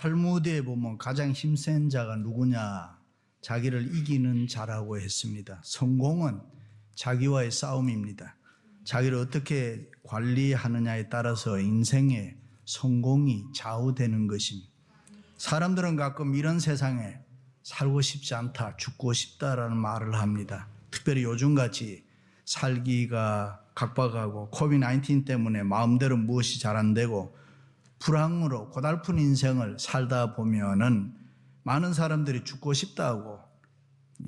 탈무드에 보면 가장 힘센 자가 누구냐? 자기를 이기는 자라고 했습니다. 성공은 자기와의 싸움입니다. 자기를 어떻게 관리하느냐에 따라서 인생의 성공이 좌우되는 것입니다. 사람들은 가끔 이런 세상에 살고 싶지 않다, 죽고 싶다라는 말을 합니다. 특별히 요즘같이 살기가 각박하고 코비드-19 때문에 마음대로 무엇이 잘 안 되고 불황으로 고달픈 인생을 살다 보면은 많은 사람들이 죽고 싶다고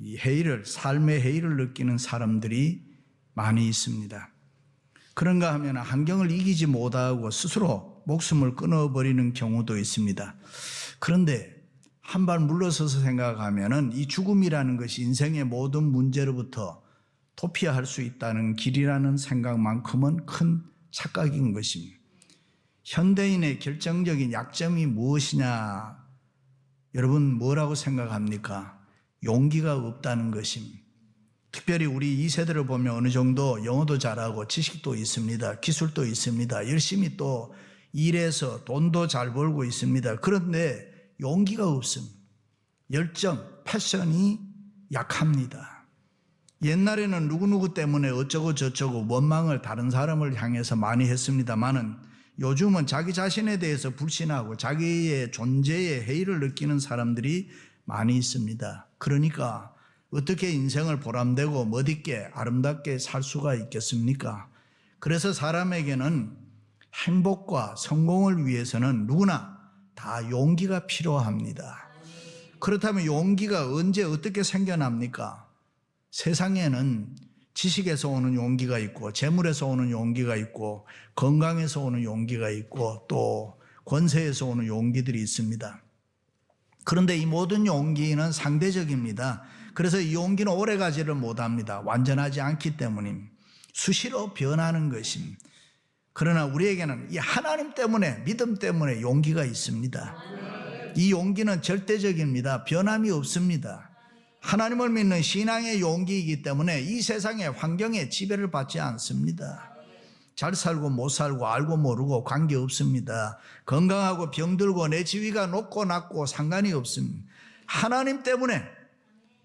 이 삶의 해이를 느끼는 사람들이 많이 있습니다. 그런가 하면 환경을 이기지 못하고 스스로 목숨을 끊어버리는 경우도 있습니다. 그런데 한 발 물러서서 생각하면은 이 죽음이라는 것이 인생의 모든 문제로부터 도피할 수 있다는 길이라는 생각만큼은 큰 착각인 것입니다. 현대인의 결정적인 약점이 무엇이냐? 여러분 뭐라고 생각합니까? 용기가 없다는 것입니다. 특별히 우리 이 세대를 보면 어느 정도 영어도 잘하고 지식도 있습니다. 기술도 있습니다. 열심히 또 일해서 돈도 잘 벌고 있습니다. 그런데 용기가 없습니다. 열정, 패션이 약합니다. 옛날에는 누구누구 때문에 어쩌고 저쩌고 원망을 다른 사람을 향해서 많이 했습니다만은 요즘은 자기 자신에 대해서 불신하고 자기의 존재에 해이를 느끼는 사람들이 많이 있습니다. 그러니까 어떻게 인생을 보람되고 멋있게 아름답게 살 수가 있겠습니까? 그래서 사람에게는 행복과 성공을 위해서는 누구나 다 용기가 필요합니다. 그렇다면 용기가 언제 어떻게 생겨납니까? 세상에는 지식에서 오는 용기가 있고 재물에서 오는 용기가 있고 건강에서 오는 용기가 있고 또 권세에서 오는 용기들이 있습니다. 그런데 이 모든 용기는 상대적입니다. 그래서 이 용기는 오래가지를 못합니다. 완전하지 않기 때문입니다. 수시로 변하는 것입니다. 그러나 우리에게는 이 하나님 때문에 믿음 때문에 용기가 있습니다. 이 용기는 절대적입니다. 변함이 없습니다. 하나님을 믿는 신앙의 용기이기 때문에 이 세상의 환경에 지배를 받지 않습니다. 잘 살고 못 살고 알고 모르고 관계없습니다. 건강하고 병들고 내 지위가 높고 낮고 상관이 없습니다. 하나님 때문에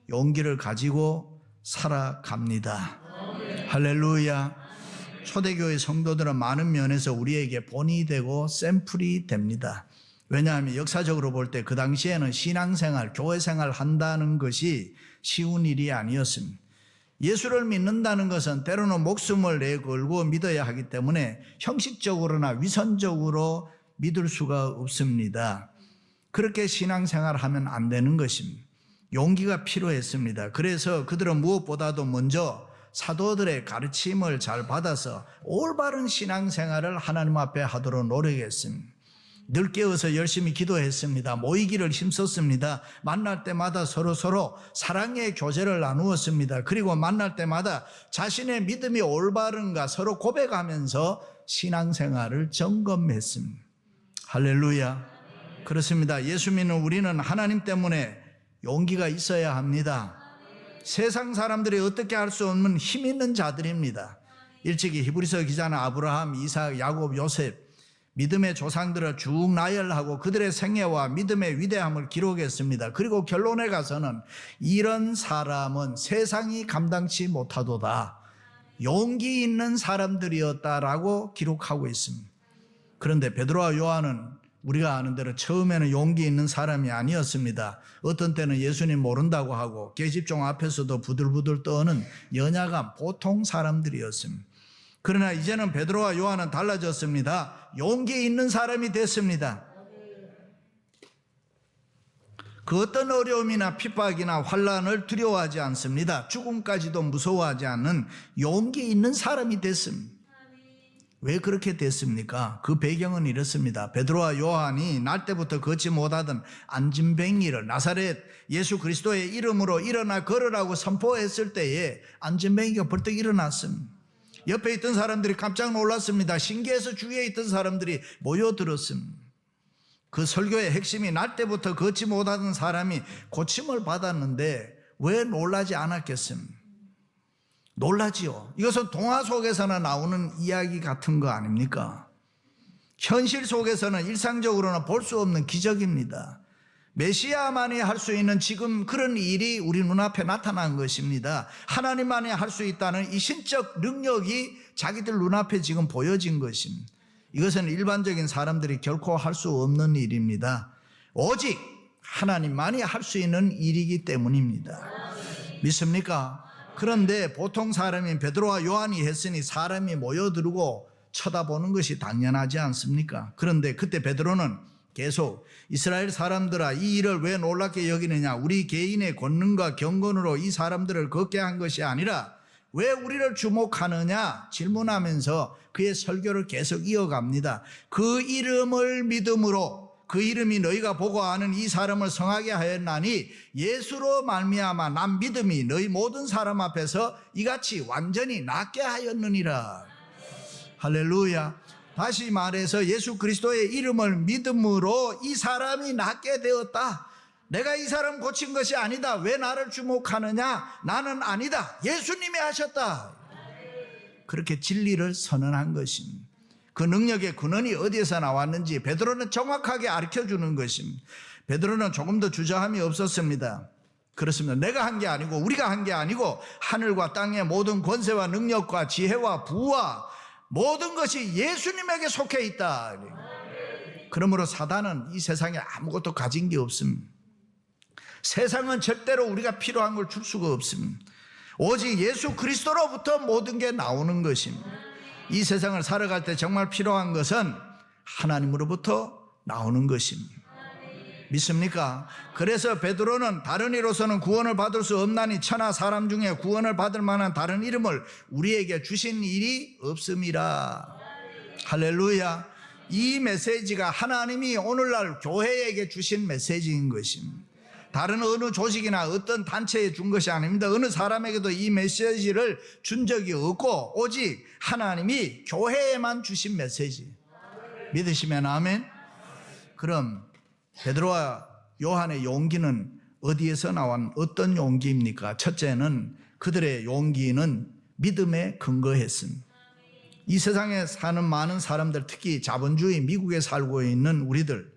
용기를 가지고 살아갑니다. 할렐루야. 초대교회 성도들은 많은 면에서 우리에게 본이 되고 샘플이 됩니다. 왜냐하면 역사적으로 볼 때 그 당시에는 신앙생활, 교회생활 한다는 것이 쉬운 일이 아니었습니다. 예수를 믿는다는 것은 때로는 목숨을 내걸고 믿어야 하기 때문에 형식적으로나 위선적으로 믿을 수가 없습니다. 그렇게 신앙생활하면 안 되는 것입니다. 용기가 필요했습니다. 그래서 그들은 무엇보다도 먼저 사도들의 가르침을 잘 받아서 올바른 신앙생활을 하나님 앞에 하도록 노력했습니다. 늘 깨어서 열심히 기도했습니다. 모이기를 힘썼습니다. 만날 때마다 서로 사랑의 교제를 나누었습니다. 그리고 만날 때마다 자신의 믿음이 올바른가 서로 고백하면서 신앙생활을 점검했습니다. 할렐루야. 그렇습니다. 예수 믿는 우리는 하나님 때문에 용기가 있어야 합니다. 세상 사람들이 어떻게 할 수 없는 힘 있는 자들입니다. 일찍이 히브리서 기자는 아브라함, 이삭, 야곱, 요셉 믿음의 조상들을 쭉 나열하고 그들의 생애와 믿음의 위대함을 기록했습니다. 그리고 결론에 가서는 이런 사람은 세상이 감당치 못하도다. 용기 있는 사람들이었다라고 기록하고 있습니다. 그런데 베드로와 요한은 우리가 아는 대로 처음에는 용기 있는 사람이 아니었습니다. 어떤 때는 예수님 모른다고 하고 계집종 앞에서도 부들부들 떠는 연약한 보통 사람들이었습니다. 그러나 이제는 베드로와 요한은 달라졌습니다. 용기 있는 사람이 됐습니다. 그 어떤 어려움이나 핍박이나 환난을 두려워하지 않습니다. 죽음까지도 무서워하지 않는 용기 있는 사람이 됐습니다. 왜 그렇게 됐습니까? 그 배경은 이렇습니다. 베드로와 요한이 날 때부터 걷지 못하던 안진뱅이를 나사렛 예수 그리스도의 이름으로 일어나 걸으라고 선포했을 때에 안진뱅이가 벌떡 일어났습니다. 옆에 있던 사람들이 깜짝 놀랐습니다. 신기해서 주위에 있던 사람들이 모여들었습니다. 그 설교의 핵심이 날 때부터 걷지 못하던 사람이 고침을 받았는데 왜 놀라지 않았겠습니까? 놀라지요. 이것은 동화 속에서나 나오는 이야기 같은 거 아닙니까? 현실 속에서는 일상적으로는 볼 수 없는 기적입니다. 메시아만이 할 수 있는 지금 그런 일이 우리 눈앞에 나타난 것입니다. 하나님만이 할 수 있다는 이 신적 능력이 자기들 눈앞에 지금 보여진 것입니다. 이것은 일반적인 사람들이 결코 할 수 없는 일입니다. 오직 하나님만이 할 수 있는 일이기 때문입니다. 믿습니까? 그런데 보통 사람인 베드로와 요한이 했으니 사람이 모여들고 쳐다보는 것이 당연하지 않습니까? 그런데 그때 베드로는 계속 이스라엘 사람들아, 이 일을 왜 놀랍게 여기느냐? 우리 개인의 권능과 경건으로 이 사람들을 걷게 한 것이 아니라 왜 우리를 주목하느냐? 질문하면서 그의 설교를 계속 이어갑니다. 그 이름을 믿음으로, 그 이름이 너희가 보고 아는 이 사람을 성하게 하였나니 예수로 말미암아 난 믿음이 너희 모든 사람 앞에서 이같이 완전히 낫게 하였느니라. 할렐루야. 다시 말해서 예수 그리스도의 이름을 믿음으로 이 사람이 낫게 되었다. 내가 이 사람 고친 것이 아니다. 왜 나를 주목하느냐? 나는 아니다. 예수님이 하셨다. 그렇게 진리를 선언한 것입니다. 그 능력의 근원이 어디에서 나왔는지 베드로는 정확하게 가르쳐주는 것입니다. 베드로는 조금 더 주저함이 없었습니다. 그렇습니다. 내가 한 게 아니고 우리가 한 게 아니고 하늘과 땅의 모든 권세와 능력과 지혜와 부와 모든 것이 예수님에게 속해 있다. 그러므로 사단은 이 세상에 아무것도 가진 게 없습니다. 세상은 절대로 우리가 필요한 걸 줄 수가 없습니다. 오직 예수 그리스도로부터 모든 게 나오는 것입니다. 이 세상을 살아갈 때 정말 필요한 것은 하나님으로부터 나오는 것입니다. 믿습니까? 그래서 베드로는 다른 이로서는 구원을 받을 수 없나니 천하 사람 중에 구원을 받을 만한 다른 이름을 우리에게 주신 일이 없음이라. 할렐루야. 이 메시지가 하나님이 오늘날 교회에게 주신 메시지인 것입니다. 다른 어느 조직이나 어떤 단체에 준 것이 아닙니다. 어느 사람에게도 이 메시지를 준 적이 없고 오직 하나님이 교회에만 주신 메시지. 믿으시면 아멘. 그럼 베드로와 요한의 용기는 어디에서 나온 어떤 용기입니까? 첫째는 그들의 용기는 믿음에 근거했습니다. 이 세상에 사는 많은 사람들, 특히 자본주의 미국에 살고 있는 우리들,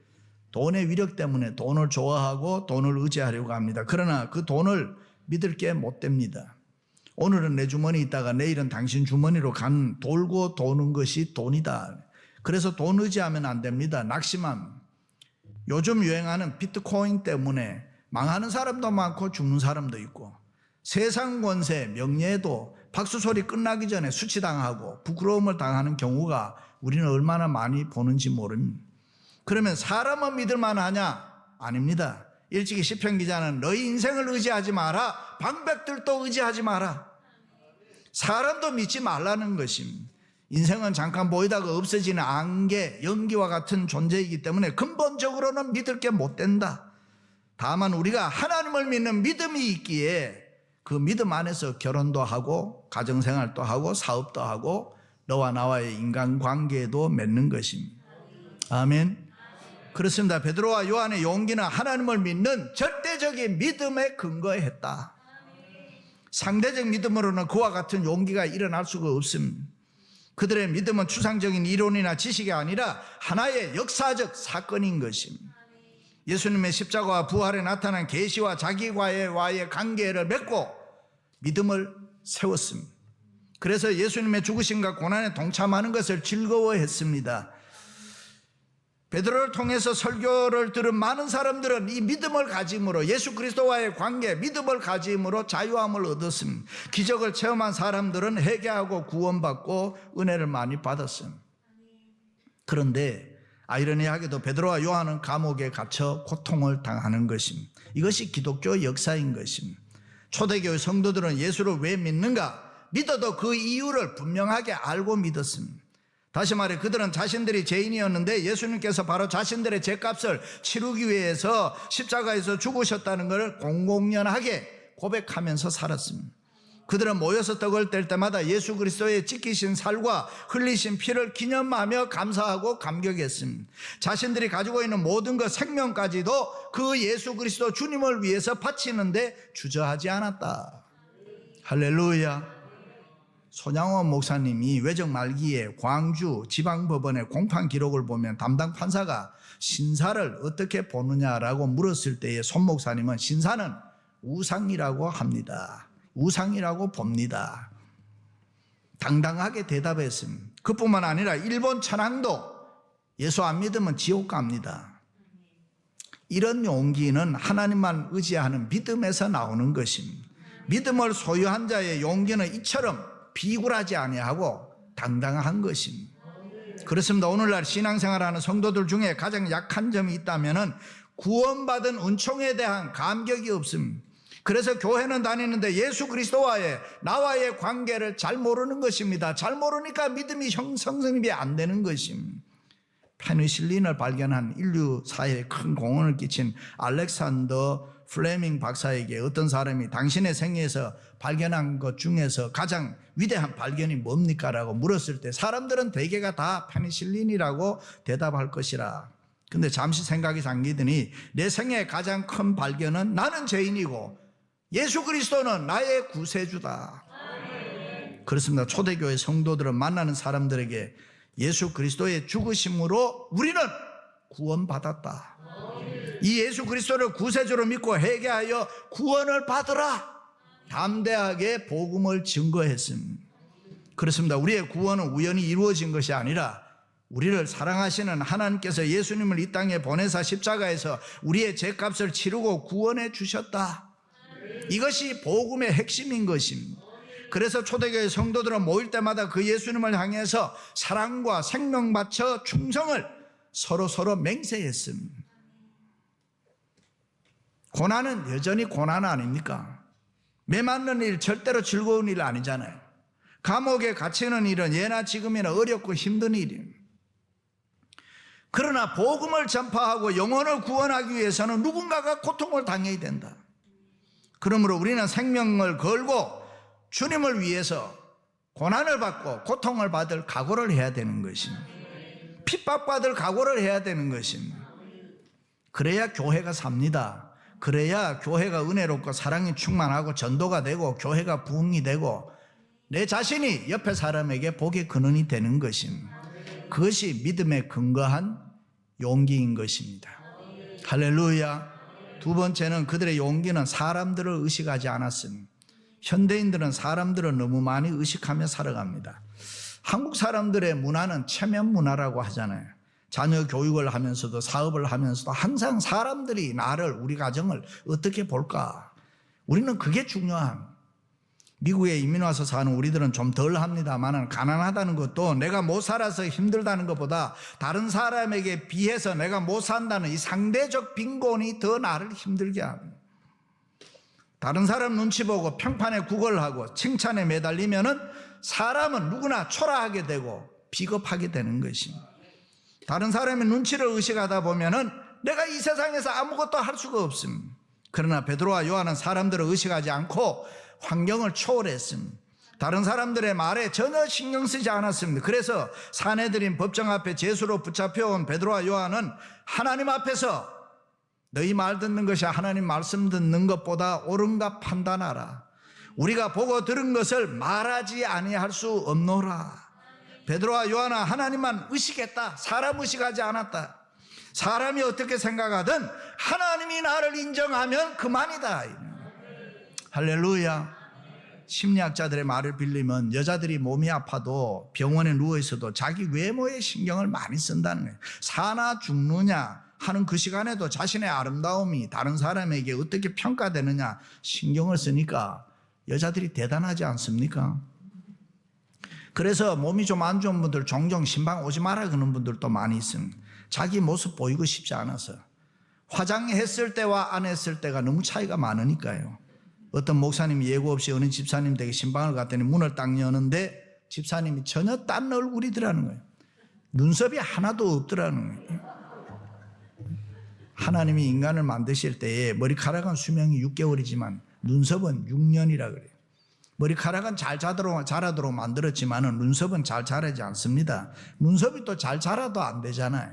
돈의 위력 때문에 돈을 좋아하고 돈을 의지하려고 합니다. 그러나 그 돈을 믿을 게 못 됩니다. 오늘은 내 주머니 있다가 내일은 당신 주머니로 돌고 도는 것이 돈이다. 그래서 돈 의지하면 안 됩니다. 낙심함. 요즘 유행하는 비트코인 때문에 망하는 사람도 많고 죽는 사람도 있고, 세상 권세, 명예도 박수 소리 끝나기 전에 수치당하고 부끄러움을 당하는 경우가 우리는 얼마나 많이 보는지 모릅니다. 그러면 사람은 믿을 만하냐? 아닙니다. 일찍이 시편 기자는 너희 인생을 의지하지 마라. 방백들도 의지하지 마라. 사람도 믿지 말라는 것입니다. 인생은 잠깐 보이다가 없어지는 안개, 연기와 같은 존재이기 때문에 근본적으로는 믿을 게 못 된다. 다만 우리가 하나님을 믿는 믿음이 있기에 그 믿음 안에서 결혼도 하고 가정생활도 하고 사업도 하고 너와 나와의 인간관계도 맺는 것입니다. 아멘. 그렇습니다. 베드로와 요한의 용기는 하나님을 믿는 절대적인 믿음에 근거했다. 상대적 믿음으로는 그와 같은 용기가 일어날 수가 없습니다. 그들의 믿음은 추상적인 이론이나 지식이 아니라 하나의 역사적 사건인 것입니다. 예수님의 십자가와 부활에 나타난 계시와 자기와의 관계를 맺고 믿음을 세웠습니다. 그래서 예수님의 죽으심과 고난에 동참하는 것을 즐거워했습니다. 베드로를 통해서 설교를 들은 많은 사람들은 이 믿음을 가짐으로, 예수 그리스도와의 관계, 믿음을 가짐으로 자유함을 얻었습니다. 기적을 체험한 사람들은 회개하고 구원받고 은혜를 많이 받았습니다. 그런데 아이러니하게도 베드로와 요한은 감옥에 갇혀 고통을 당하는 것입니다. 이것이 기독교의 역사인 것입니다. 초대교회 성도들은 예수를 왜 믿는가? 믿어도 그 이유를 분명하게 알고 믿었습니다. 다시 말해 그들은 자신들이 죄인이었는데 예수님께서 바로 자신들의 죄값을 치르기 위해서 십자가에서 죽으셨다는 것을 공공연하게 고백하면서 살았습니다. 그들은 모여서 떡을 뗄 때마다 예수 그리스도의 지키신 살과 흘리신 피를 기념하며 감사하고 감격했습니다. 자신들이 가지고 있는 모든 것, 생명까지도 그 예수 그리스도 주님을 위해서 바치는데 주저하지 않았다. 할렐루야. 손양원 목사님이 외적 말기에 광주 지방법원의 공판 기록을 보면 담당 판사가 신사를 어떻게 보느냐라고 물었을 때에 손 목사님은 신사는 우상이라고 합니다. 우상이라고 봅니다. 당당하게 대답했습니다. 그뿐만 아니라 일본 천황도 예수 안 믿으면 지옥 갑니다. 이런 용기는 하나님만 의지하는 믿음에서 나오는 것입니다. 믿음을 소유한 자의 용기는 이처럼 비굴하지 아니하고 당당한 것입니다. 그렇습니다. 오늘날 신앙생활하는 성도들 중에 가장 약한 점이 있다면 구원받은 은총에 대한 감격이 없습니다. 그래서 교회는 다니는데 예수 그리스도와의 나와의 관계를 잘 모르는 것입니다. 잘 모르니까 믿음이 성립이 안 되는 것입니다. 페니실린을 발견한 인류 사회에 큰 공헌을 끼친 알렉산더 플레밍 박사에게 어떤 사람이 당신의 생애에서 발견한 것 중에서 가장 위대한 발견이 뭡니까? 라고 물었을 때 사람들은 대개가 다 페니실린이라고 대답할 것이라. 근데 잠시 생각이 잠기더니 내 생애의 가장 큰 발견은 나는 죄인이고 예수 그리스도는 나의 구세주다. 그렇습니다. 초대교회 성도들은 만나는 사람들에게 예수 그리스도의 죽으심으로 우리는 구원받았다. 이 예수 그리스도를 구세주로 믿고 회개하여 구원을 받으라. 담대하게 복음을 증거했습니다. 그렇습니다. 우리의 구원은 우연히 이루어진 것이 아니라 우리를 사랑하시는 하나님께서 예수님을 이 땅에 보내사 십자가에서 우리의 죄값을 치르고 구원해 주셨다. 이것이 복음의 핵심인 것입니다. 그래서 초대교회 성도들은 모일 때마다 그 예수님을 향해서 사랑과 생명 바쳐 충성을 서로 맹세했습니다. 고난은 여전히 고난 아닙니까? 매 맞는 일 절대로 즐거운 일 아니잖아요. 감옥에 갇히는 일은 예나 지금이나 어렵고 힘든 일입니다. 그러나 복음을 전파하고 영혼을 구원하기 위해서는 누군가가 고통을 당해야 된다. 그러므로 우리는 생명을 걸고 주님을 위해서 고난을 받고 고통을 받을 각오를 해야 되는 것입니다. 핍박받을 각오를 해야 되는 것입니다. 그래야 교회가 삽니다. 그래야 교회가 은혜롭고 사랑이 충만하고 전도가 되고 교회가 부흥이 되고 내 자신이 옆에 사람에게 복의 근원이 되는 것입니다. 그것이 믿음에 근거한 용기인 것입니다. 할렐루야. 두 번째는 그들의 용기는 사람들을 의식하지 않았습니다. 현대인들은 사람들을 너무 많이 의식하며 살아갑니다. 한국 사람들의 문화는 체면 문화라고 하잖아요. 자녀 교육을 하면서도 사업을 하면서도 항상 사람들이 나를, 우리 가정을 어떻게 볼까? 우리는 그게 중요한. 미국에 이민 와서 사는 우리들은 좀 덜 합니다만 가난하다는 것도 내가 못 살아서 힘들다는 것보다 다른 사람에게 비해서 내가 못 산다는 이 상대적 빈곤이 더 나를 힘들게 합니다. 다른 사람 눈치 보고 평판에 구걸하고 칭찬에 매달리면은 사람은 누구나 초라하게 되고 비겁하게 되는 것입니다. 다른 사람의 눈치를 의식하다 보면은 내가 이 세상에서 아무것도 할 수가 없습니다. 그러나 베드로와 요한은 사람들을 의식하지 않고 환경을 초월했습니다. 다른 사람들의 말에 전혀 신경 쓰지 않았습니다. 그래서 사내들인 법정 앞에 죄수로 붙잡혀온 베드로와 요한은 하나님 앞에서 너희 말 듣는 것이 하나님 말씀 듣는 것보다 옳은가 판단하라. 우리가 보고 들은 것을 말하지 아니할 수 없노라. 베드로와 요한은 하나님만 의식했다. 사람 의식하지 않았다. 사람이 어떻게 생각하든 하나님이 나를 인정하면 그만이다. 할렐루야. 심리학자들의 말을 빌리면 여자들이 몸이 아파도 병원에 누워있어도 자기 외모에 신경을 많이 쓴다는 거예요. 사나 죽느냐 하는 그 시간에도 자신의 아름다움이 다른 사람에게 어떻게 평가되느냐 신경을 쓰니까 여자들이 대단하지 않습니까? 그래서 몸이 좀 안 좋은 분들 종종 신방 오지 마라 그러는 분들도 많이 있습니다. 자기 모습 보이고 싶지 않아서. 화장했을 때와 안 했을 때가 너무 차이가 많으니까요. 어떤 목사님이 예고 없이 어느 집사님 댁에 신방을 갔더니 문을 딱 여는데 집사님이 전혀 딴 얼굴이더라는 거예요. 눈썹이 하나도 없더라는 거예요. 하나님이 인간을 만드실 때에 머리카락은 수명이 6개월이지만 눈썹은 6년이라 그래요. 머리카락은 잘 자라도록 만들었지만 눈썹은 잘 자라지 않습니다. 눈썹이 또 잘 자라도 안 되잖아요.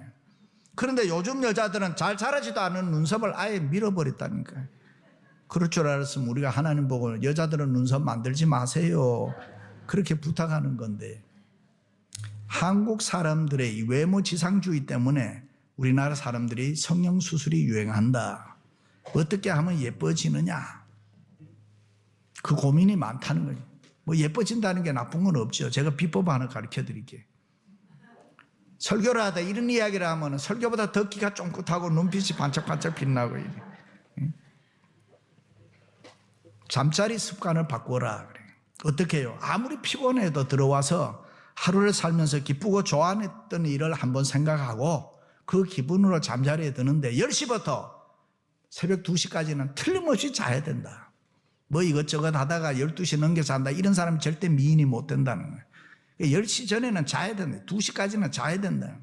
그런데 요즘 여자들은 잘 자라지도 않은 눈썹을 아예 밀어버렸다니까요. 그럴 줄 알았으면 우리가 하나님 보고 여자들은 눈썹 만들지 마세요. 그렇게 부탁하는 건데, 한국 사람들의 이 외모 지상주의 때문에 우리나라 사람들이 성형수술이 유행한다. 어떻게 하면 예뻐지느냐? 그 고민이 많다는 거예요. 뭐 예뻐진다는 게 나쁜 건 없죠. 제가 비법 하나 가르쳐 드릴게요. 설교를 하다 이런 이야기를 하면 설교보다 더 기가 쫑긋하고 눈빛이 반짝반짝 빛나고 이래. 잠자리 습관을 바꾸어라. 그래. 어떻게 해요? 아무리 피곤해도 들어와서 하루를 살면서 기쁘고 좋아했던 일을 한번 생각하고 그 기분으로 잠자리에 드는데 10시부터 새벽 2시까지는 틀림없이 자야 된다. 뭐 이것저것 하다가 12시 넘겨 잔다. 이런 사람은 절대 미인이 못 된다는 거예요. 10시 전에는 자야 된다. 2시까지는 자야 된다.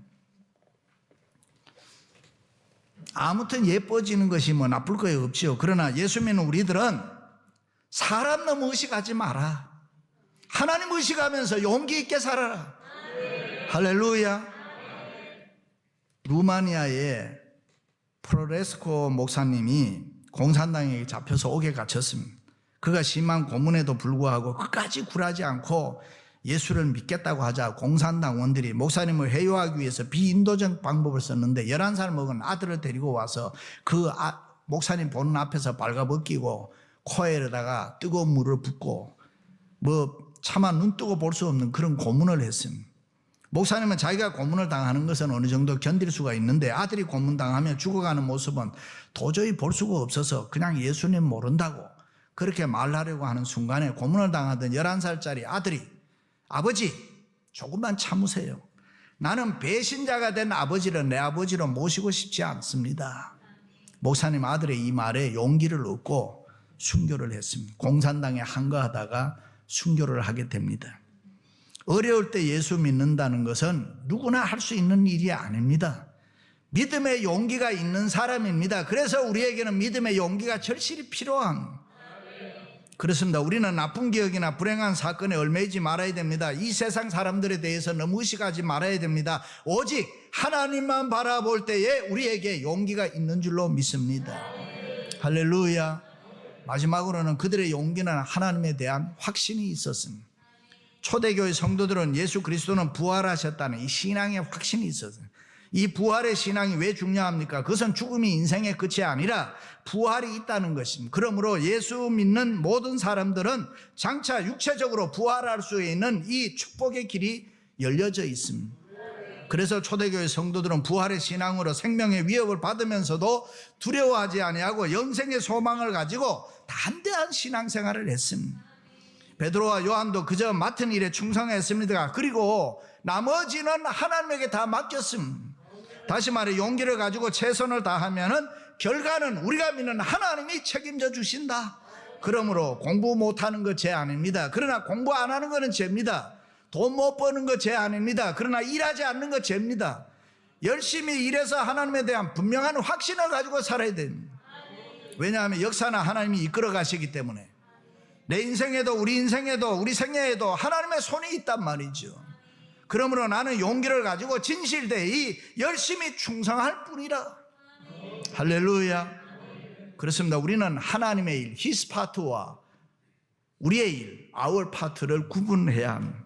아무튼 예뻐지는 것이 뭐 나쁠 거 없죠. 그러나 예수 믿는 우리들은 사람 너무 의식하지 마라. 하나님 의식하면서 용기 있게 살아라. 할렐루야. 루마니아의 프로레스코 목사님이 공산당에 잡혀서 옥에 갇혔습니다. 그가 심한 고문에도 불구하고 끝까지 굴하지 않고 예수를 믿겠다고 하자 공산당원들이 목사님을 회유하기 위해서 비인도적 방법을 썼는데 11살 먹은 아들을 데리고 와서 그 목사님 보는 앞에서 발가벗기고 코에다가 뜨거운 물을 붓고 뭐 차마 눈 뜨고 볼 수 없는 그런 고문을 했습니다. 목사님은 자기가 고문을 당하는 것은 어느 정도 견딜 수가 있는데 아들이 고문당하며 죽어가는 모습은 도저히 볼 수가 없어서 그냥 예수님 모른다고 그렇게 말하려고 하는 순간에 고문을 당하던 11살짜리 아들이 아버지 조금만 참으세요. 나는 배신자가 된 아버지를 내 아버지로 모시고 싶지 않습니다. 목사님 아들의 이 말에 용기를 얻고 순교를 했습니다. 공산당에 항거하다가 순교를 하게 됩니다. 어려울 때 예수 믿는다는 것은 누구나 할 수 있는 일이 아닙니다. 믿음의 용기가 있는 사람입니다. 그래서 우리에게는 믿음의 용기가 절실히 필요한. 그렇습니다. 우리는 나쁜 기억이나 불행한 사건에 얽매이지 말아야 됩니다. 이 세상 사람들에 대해서 너무 의식하지 말아야 됩니다. 오직 하나님만 바라볼 때에 우리에게 용기가 있는 줄로 믿습니다. 할렐루야. 마지막으로는 그들의 용기는 하나님에 대한 확신이 있었습니다. 초대교회 성도들은 예수 그리스도는 부활하셨다는 이 신앙의 확신이 있었어요. 이 부활의 신앙이 왜 중요합니까? 그것은 죽음이 인생의 끝이 아니라 부활이 있다는 것입니다. 그러므로 예수 믿는 모든 사람들은 장차 육체적으로 부활할 수 있는 이 축복의 길이 열려져 있습니다. 그래서 초대교회 성도들은 부활의 신앙으로 생명의 위협을 받으면서도 두려워하지 아니하고 영생의 소망을 가지고 담대한 신앙생활을 했습니다. 베드로와 요한도 그저 맡은 일에 충성했습니다. 그리고 나머지는 하나님에게 다 맡겼습니다. 다시 말해 용기를 가지고 최선을 다하면은 결과는 우리가 믿는 하나님이 책임져 주신다. 그러므로 공부 못하는 거 죄 아닙니다. 그러나 공부 안 하는 거는 죄입니다. 돈 못 버는 거 죄 아닙니다. 그러나 일하지 않는 거 죄입니다. 열심히 일해서 하나님에 대한 분명한 확신을 가지고 살아야 됩니다. 왜냐하면 역사는 하나님이 이끌어 가시기 때문에 내 인생에도 우리 인생에도 우리 생애에도 하나님의 손이 있단 말이죠. 그러므로 나는 용기를 가지고 진실되이 열심히 충성할 뿐이라. 할렐루야. 그렇습니다. 우리는 하나님의 일, His part와 우리의 일, our part를 구분해야 합니다.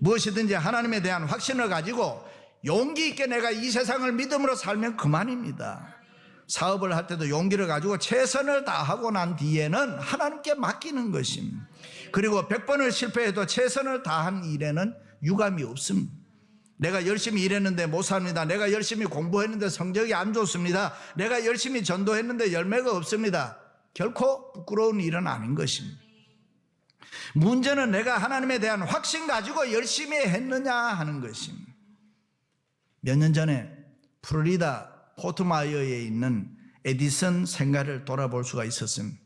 무엇이든지 하나님에 대한 확신을 가지고 용기 있게 내가 이 세상을 믿음으로 살면 그만입니다. 사업을 할 때도 용기를 가지고 최선을 다하고 난 뒤에는 하나님께 맡기는 것입니다. 그리고 100번을 실패해도 최선을 다한 일에는 유감이 없습니다. 내가 열심히 일했는데 못 삽니다. 내가 열심히 공부했는데 성적이 안 좋습니다. 내가 열심히 전도했는데 열매가 없습니다. 결코 부끄러운 일은 아닌 것입니다. 문제는 내가 하나님에 대한 확신 가지고 열심히 했느냐 하는 것입니다. 몇 년 전에 플로리다 포트마이어에 있는 에디슨 생가를 돌아볼 수가 있었습니다.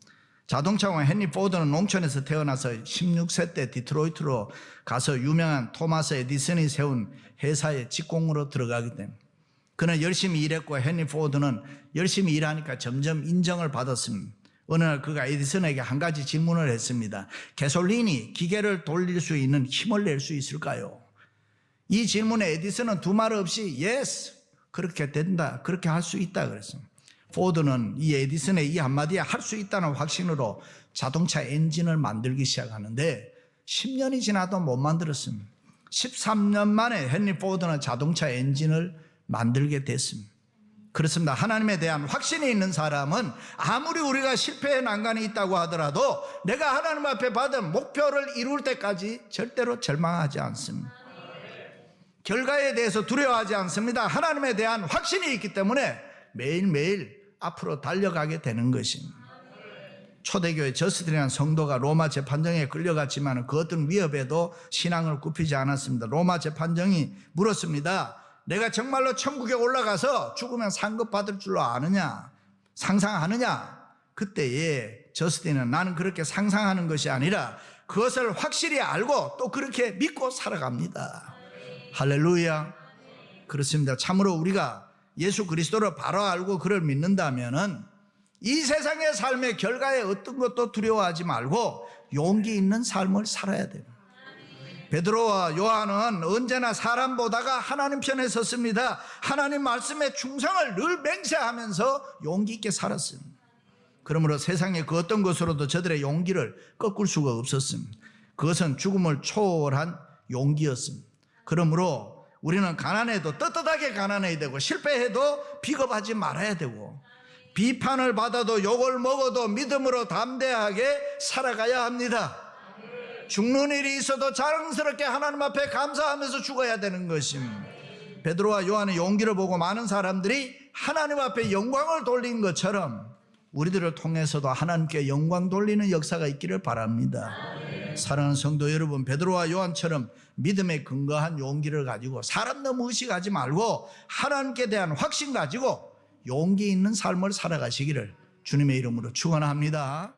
자동차왕 헨리 포드는 농촌에서 태어나서 16세 때 디트로이트로 가서 유명한 토마스 에디슨이 세운 회사에 직공으로 들어가기 때문에 그는 열심히 일했고 헨리 포드는 열심히 일하니까 점점 인정을 받았습니다. 어느 날 그가 에디슨에게 한 가지 질문을 했습니다. 가솔린이 기계를 돌릴 수 있는 힘을 낼 수 있을까요? 이 질문에 에디슨은 두 말 없이 yes, 그렇게 된다, 그렇게 할 수 있다 그랬습니다. 포드는 이 에디슨의 이 한마디에 할 수 있다는 확신으로 자동차 엔진을 만들기 시작하는데 10년이 지나도 못 만들었습니다. 13년 만에 헨리 포드는 자동차 엔진을 만들게 됐습니다. 그렇습니다. 하나님에 대한 확신이 있는 사람은 아무리 우리가 실패의 난간이 있다고 하더라도 내가 하나님 앞에 받은 목표를 이룰 때까지 절대로 절망하지 않습니다. 결과에 대해서 두려워하지 않습니다. 하나님에 대한 확신이 있기 때문에 매일매일 앞으로 달려가게 되는 것입니다. 초대교회 저스틴이라는 성도가 로마 재판정에 끌려갔지만 그 어떤 위협에도 신앙을 굽히지 않았습니다. 로마 재판정이 물었습니다. 내가 정말로 천국에 올라가서 죽으면 상급 받을 줄로 아느냐? 상상하느냐? 그때에 저스틴은 나는 그렇게 상상하는 것이 아니라 그것을 확실히 알고 또 그렇게 믿고 살아갑니다. 할렐루야. 그렇습니다. 참으로 우리가 예수 그리스도를 바로 알고 그를 믿는다면은 이 세상의 삶의 결과에 어떤 것도 두려워하지 말고 용기 있는 삶을 살아야 돼요. 베드로와 요한은 언제나 사람 보다가 하나님 편에 섰습니다. 하나님 말씀에 충성을 늘 맹세하면서 용기 있게 살았습니다. 그러므로 세상의 그 어떤 것으로도 저들의 용기를 꺾을 수가 없었습니다. 그것은 죽음을 초월한 용기였습니다. 그러므로 우리는 가난해도 떳떳하게 가난해야 되고 실패해도 비겁하지 말아야 되고 비판을 받아도 욕을 먹어도 믿음으로 담대하게 살아가야 합니다. 죽는 일이 있어도 자랑스럽게 하나님 앞에 감사하면서 죽어야 되는 것입니다. 베드로와 요한의 용기를 보고 많은 사람들이 하나님 앞에 영광을 돌린 것처럼 우리들을 통해서도 하나님께 영광 돌리는 역사가 있기를 바랍니다. 사랑하는 성도 여러분, 베드로와 요한처럼 믿음에 근거한 용기를 가지고 사람 너무 의식하지 말고 하나님께 대한 확신 가지고 용기 있는 삶을 살아가시기를 주님의 이름으로 축원합니다.